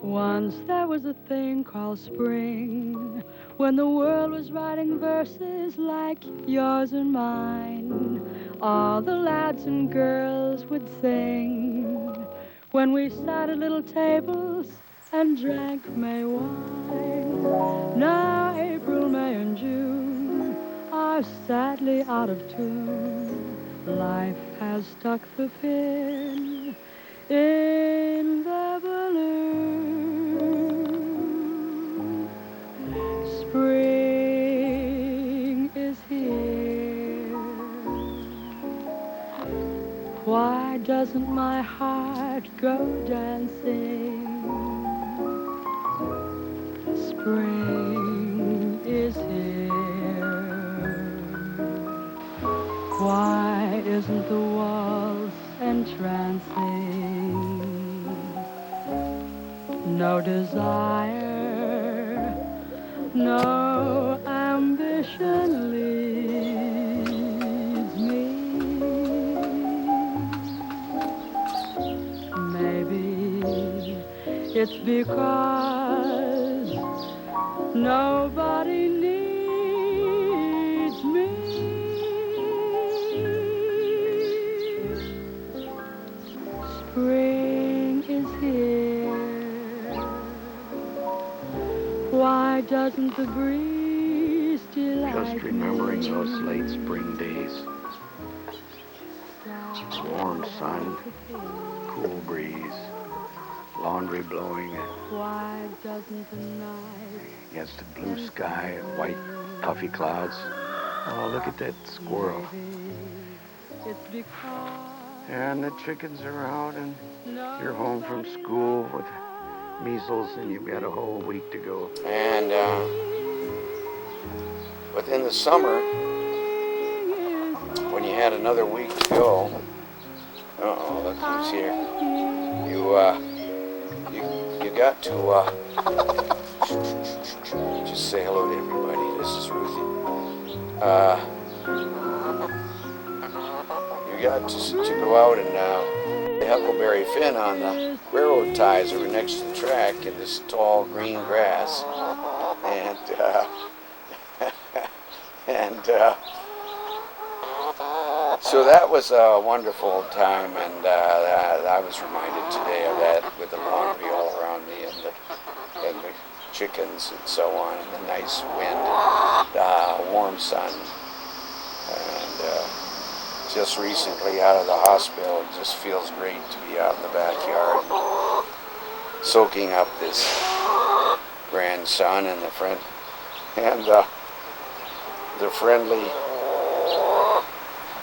Once there was a thing called spring, when the world was writing verses like yours and mine. All the lads and girls would sing when we sat at little tables and drank May wine. Now April, May, and June are sadly out of tune. Life has stuck the pin in the balloon. Spring is here. Why doesn't my heart go dancing? Spring is here. Why isn't the waltz entrancing? No desire, no ambition leads me. Maybe it's because nobody needs me. Spring is here. Why doesn't the breeze delight Just remembering me? those late spring days. Warm sun, cool breeze, laundry blowing Why doesn't the night against the blue sky and white puffy clouds. Oh, look at that squirrel. it's because And the chickens are out and you're home from school with measles and you've got a whole week to go. And within the summer, when you had another week to go, look who's here. You got to just say hello to everybody. This is Ruthie. You got to go out and the Huckleberry Finn on the railroad ties that were next to the track in this tall green grass, and so that was a wonderful time, and I was reminded today of that with the laundry all around me and the chickens and so on, and the nice wind, warm sun, and just recently out of the hospital. It just feels great to be out in the backyard, soaking up this grand sun and the friendly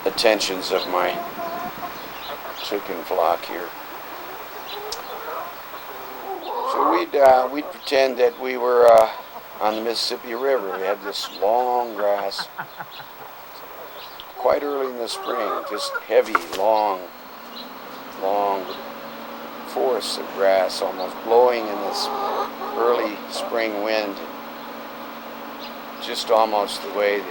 attentions of my chicken flock here. So we'd pretend that we were on the Mississippi River. We had this long grass, quite early in the spring, just heavy, long forests of grass, almost blowing in this early spring wind, just almost the way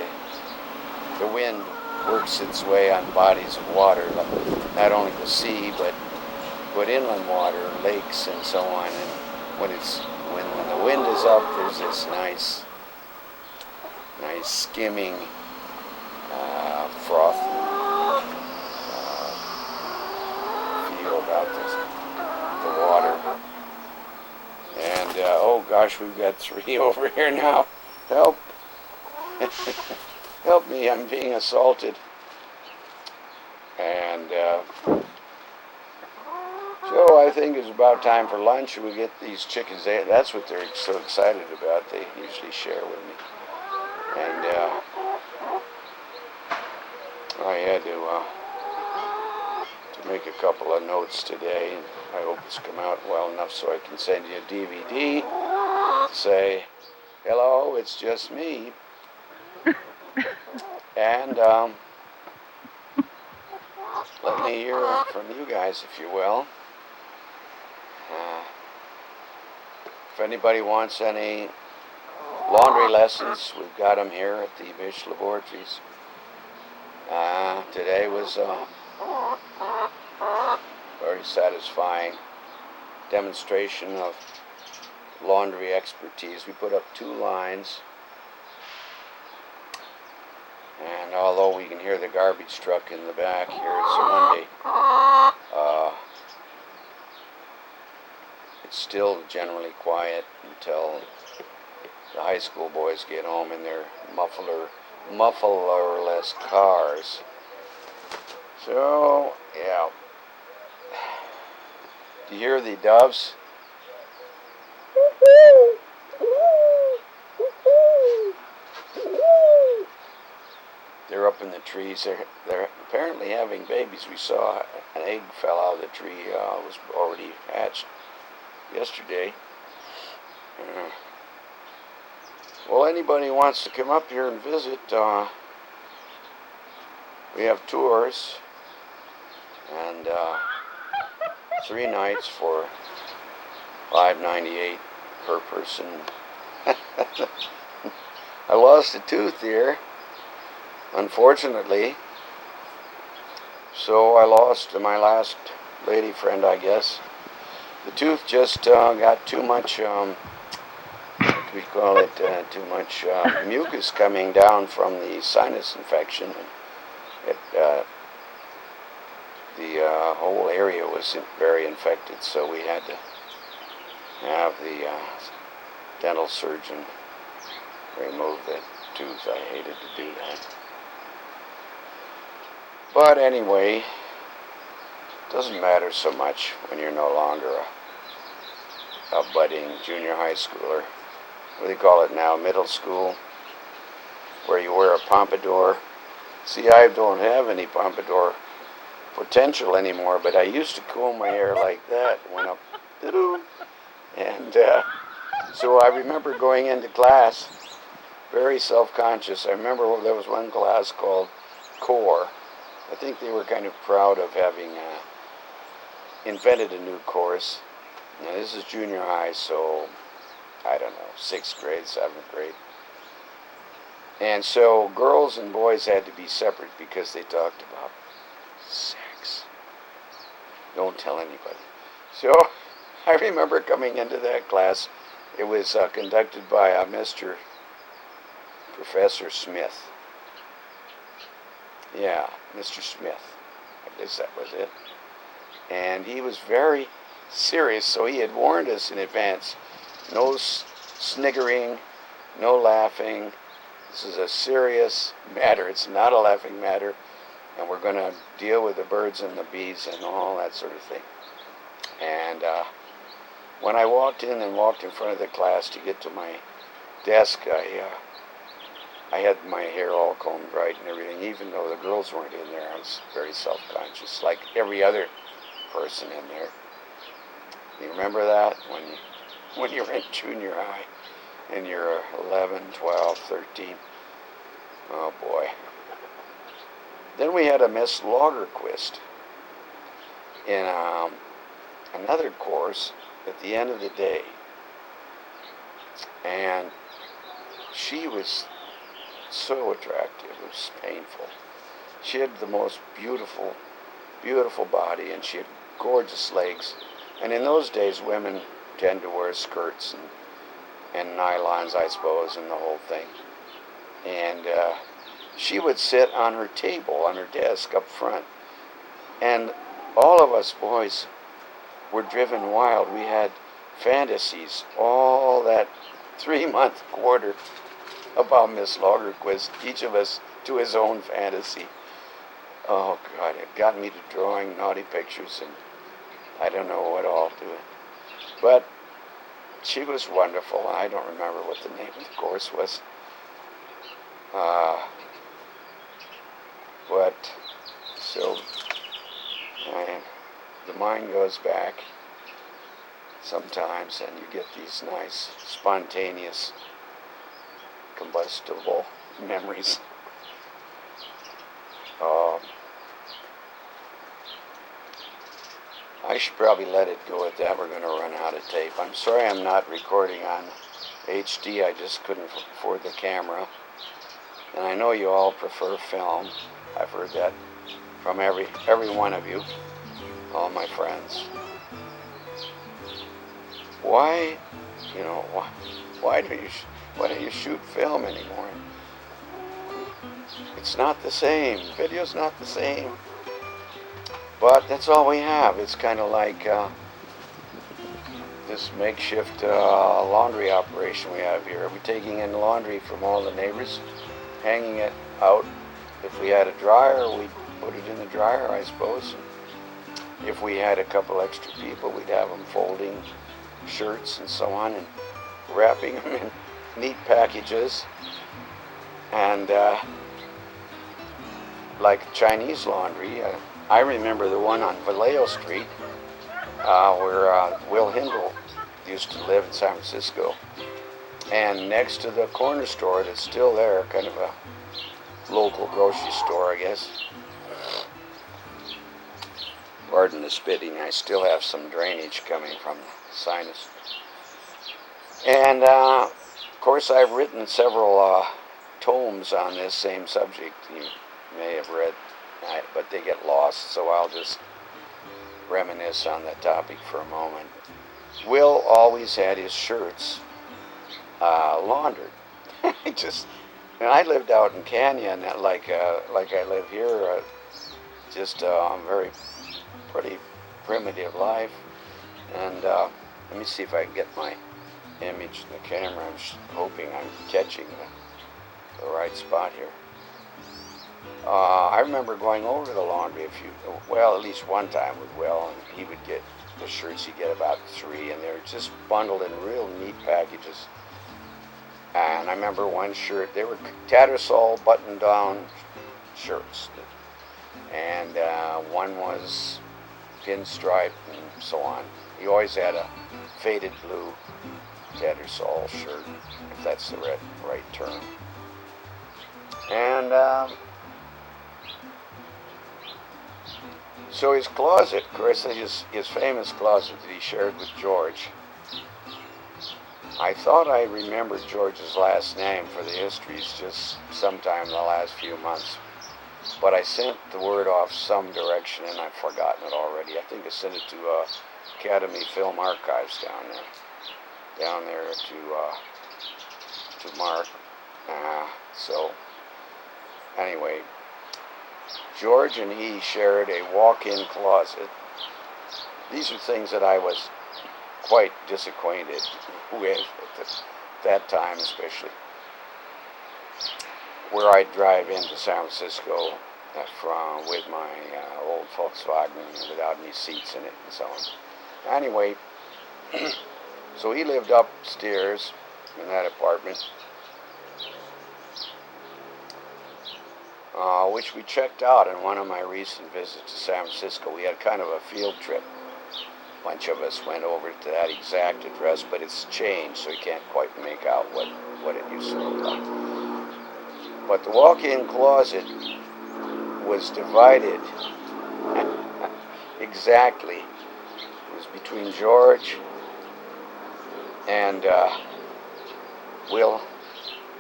the wind works its way on bodies of water, not only the sea, but inland water, lakes, and so on. And when the wind is up, there's this nice skimming, froth feel about the water. And oh gosh, we've got 3 over here now. Help! Help me, I'm being assaulted. And so I think it's about time for lunch. We get these chickens. That's what they're so excited about. They usually share with me. And I had to make a couple of notes today. And I hope it's come out well enough so I can send you a DVD to say, hello, it's just me. And let me hear from you guys, if you will. If anybody wants any laundry lessons, we've got them here at the Bish Laboratories. Today was a very satisfying demonstration of laundry expertise. We put up 2 lines, and although we can hear the garbage truck in the back here, it's a Monday, it's still generally quiet until the high school boys get home in their mufflerless cars. So, yeah. Do you hear the doves? They're up in the trees. They're apparently having babies. We saw an egg fell out of the tree. It was already hatched yesterday. Well, anybody wants to come up here and visit, we have tours, and 3 nights for $5.98 per person. I lost a tooth here, unfortunately, so I lost my last lady friend, I guess. The tooth just got too much, we call it, too much mucus coming down from the sinus infection. And the whole area was very infected, so we had to have the dental surgeon remove the tooth. I hated to do that. But anyway, it doesn't matter so much when you're no longer a budding junior high schooler. What do they call it now? Middle school, where you wear a pompadour. See, I don't have any pompadour potential anymore, but I used to comb my hair like that, went up, and so I remember going into class very self-conscious. I remember there was one class called Core. I think they were kind of proud of having invented a new course. Now, this is junior high, so I don't know, 6th grade, 7th grade. And so girls and boys had to be separate because they talked about sex. Don't tell anybody. So I remember coming into that class. It was conducted by Mr. Professor Smith. Yeah, Mr. Smith. I guess that was it. And he was very serious, so he had warned us in advance. No sniggering, no laughing. This is a serious matter. It's not a laughing matter. And we're going to deal with the birds and the bees and all that sort of thing. And when I walked in front of the class to get to my desk, I had my hair all combed right and everything. Even though the girls weren't in there, I was very self-conscious, like every other person in there. You remember that when you're in junior high and you're 11, 12, 13? Oh boy. Then we had a Miss Lagerquist in another course at the end of the day. And she was so attractive, it was painful. She had the most beautiful, beautiful body, and she had gorgeous legs. And in those days, women tend to wear skirts and nylons, I suppose, and the whole thing. And she would sit on her table, on her desk up front. And all of us boys were driven wild. We had fantasies all that 3-month quarter about Miss Lagerquist, each of us to his own fantasy. Oh, God, it got me to drawing naughty pictures, and I don't know what all to it. But she was wonderful. I don't remember what the name of the course was. But, so, the mind goes back sometimes, and you get these nice, spontaneous, combustible memories. I should probably let it go at that. We're going to run out of tape. I'm sorry I'm not recording on HD. I just couldn't afford the camera. And I know you all prefer film. I've heard that from every one of you, all my friends. Why You know, why do you why don't you shoot film anymore? It's not the same. Video's not the same. But that's all we have. It's kind of like this makeshift laundry operation we have here. We're taking in laundry from all the neighbors, hanging it out. If we had a dryer, we'd put it in the dryer, I suppose. If we had a couple extra people, we'd have them folding shirts and so on and wrapping them in neat packages. And like Chinese laundry, I remember the one on Vallejo Street where Will Hindle used to live in San Francisco. And next to the corner store that's still there, kind of a local grocery store, I guess. Pardon the spitting, I still have some drainage coming from the sinus. And of course I've written several tomes on this same subject you may have read, but they get lost, so I'll just reminisce on that topic for a moment. Will always had his shirts laundered. And I lived out in Canyon, like I live here, just very pretty primitive life. And let me see if I can get my image in the camera. I'm hoping I'm catching the right spot here. I remember going over to the laundry at least one time with Will, and he would get the shirts. He'd get about 3, and they're just bundled in real neat packages. And I remember one shirt, they were Tattersall button-down shirts, and one was pinstripe and so on. He always had a faded blue Tattersall shirt, if that's the right term. And so his closet, of course, his famous closet that he shared with George. I thought I remembered George's last name for the histories just sometime in the last few months, but I sent the word off some direction and I've forgotten it already. I think I sent it to Academy Film Archives down there to Mark. So anyway, George and he shared a walk-in closet. These are things that I was quite disacquainted with at that time, especially, where I'd drive into San Francisco with my old Volkswagen without any seats in it and so on. Anyway, so he lived upstairs in that apartment, which we checked out in one of my recent visits to San Francisco. We had kind of a field trip. A bunch of us went over to that exact address, but it's changed, so you can't quite make out what it used to look like. But the walk-in closet was divided exactly. It was between George and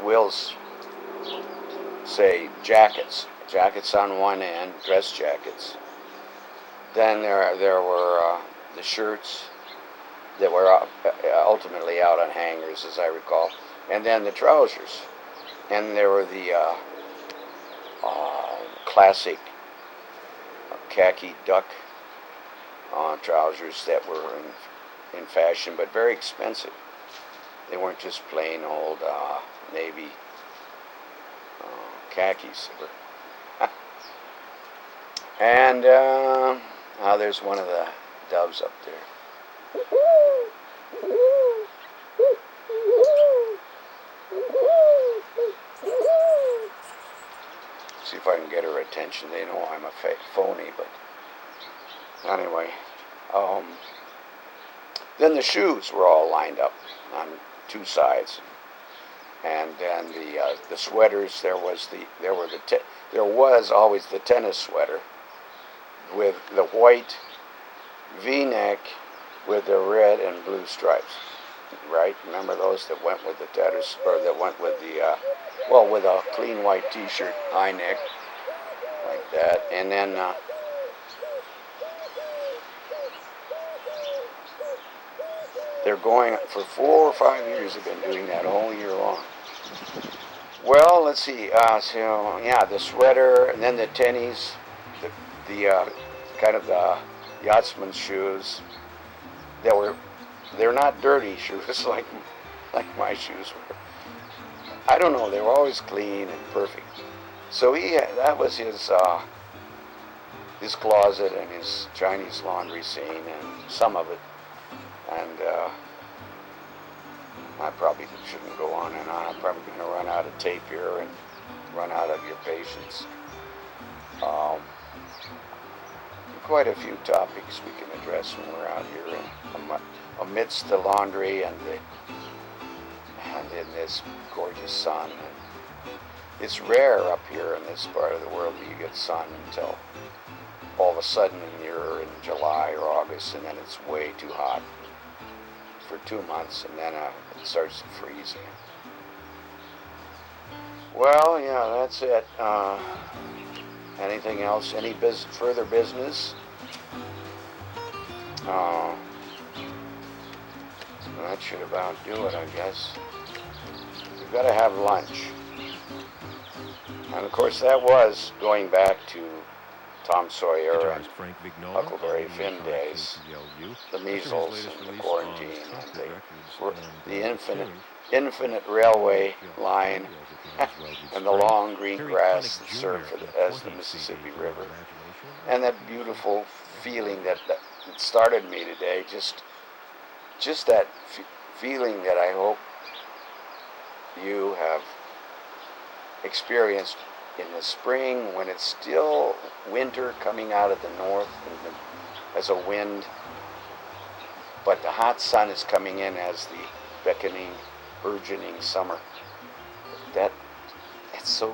Will's, say, jackets on one end, dress jackets. Then there were the shirts that were ultimately out on hangers, as I recall, and then the trousers. And there were the classic khaki duck trousers that were in fashion, but very expensive. They weren't just plain old navy khakis. And there's one of the doves up there. See if I can get her attention. They know I'm a phony, but anyway. Then the shoes were all lined up on 2 sides, and then the sweaters. There was always the tennis sweater with the white V-neck with the red and blue stripes. Right? Remember those that went with the tatters, or that went with the with a clean white T-shirt, high neck, like that, and then they're going for 4 or 5 years. They've been doing that all year long. Well, let's see. So yeah, the sweater, and then the tennies, the kind of the yachtsman's shoes. They're not dirty shoes like my shoes were. I don't know. They were always clean and perfect. So that was his closet and his Chinese laundry scene and some of it. And I probably shouldn't go on and on. I'm probably going to run out of tape here and run out of your patience. Quite a few topics we can address when we're out here amidst the laundry and in this gorgeous sun. And it's rare up here in this part of the world that you get sun until all of a sudden you're in July or August, and then it's way too hot for 2 months, and then it starts to freeze again. Well, yeah, that's it. Anything else? Any further business? That should about do it, I guess. We've got to have lunch. And of course, that was going back to Tom Sawyer and Huckleberry Finn days, the measles and the quarantine, and the infinite railway line, and the long green grass that served as the Mississippi River, and that beautiful feeling that started me today. Just that feeling that I hope you have experienced in the spring when it's still winter coming out of the north as a wind, but the hot sun is coming in as the beckoning, burgeoning summer. It's so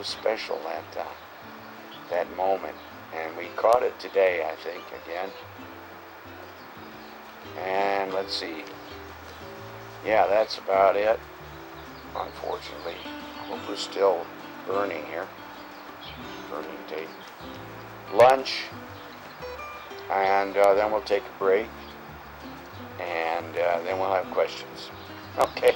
special, that moment, and we caught it today, I think, again. And let's see. Yeah, that's about it. Unfortunately, hope we're still burning here. Burning tape. Lunch, and then we'll take a break, and then we'll have questions. Okay.